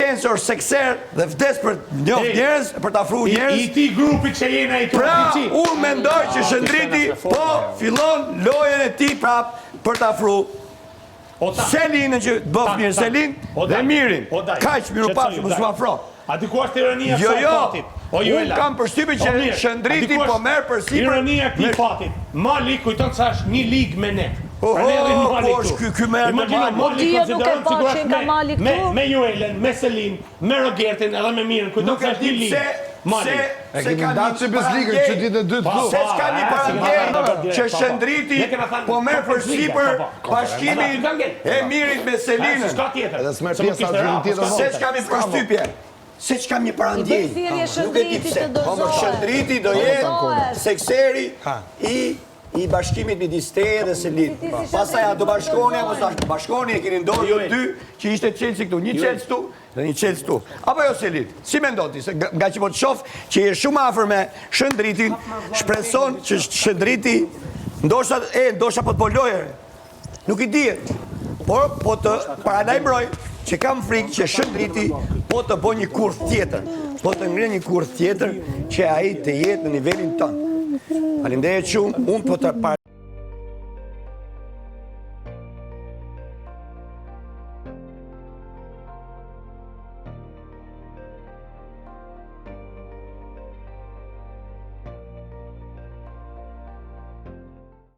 censor, sekser dhe vdes për njoft njerëz, për të afruar njerëz. I ti grupi që jena i të Pra, unë mendoj që Shëndriti po fillon lojën e tij prap për të afruar Selinën që të bëf mirë Selin dhe Mirin. Kaq miru pafshim mos u afro. A di ku është ironia e kësaj fatit? Unë kam përshtypjen që Shëndriti po merr përsipër ironia e këtij fatit. Mali kujton se është një ligë me ne. Po është ky merr me Mali. Ti nuk e pa që nga Mali këtu. Me Juelen, me Selin, me Rogertin edhe me Mirin, kujton se është një ligë. Mali. E kemi datë që besligën që ditë e dytë këtu. Se s'ka një parandje që Shëndriti po merr përsipër bashkimin e Mirit me Selinën. Edhe s'merr pjesë arsyetin tjetër. Se s'kam një përshtypje. Se s'kam një parandje. Nuk e di pse. Po Shëndriti do jetë sekseri i bashkimit midis teje dhe Selit. Pastaj a do bashkoni apo s'do bashkoni, e keni ndorë ju dy që ishte Chelsea këtu, një Chelsea këtu dhe një Chelsea këtu. Apo jo Selit? Si mendon ti se nga që po të shoh që je shumë afër me Shëndritin, shpreson që Shëndriti ndoshta po të boloje. Nuk i dihet. Por po të paralajmëroj që kam frikë që Shëndriti po të bëjë një kurth tjetër, po të ngrenë një kurth tjetër që ai të jetë në nivelin tonë. Faleminderit shumë, unë po të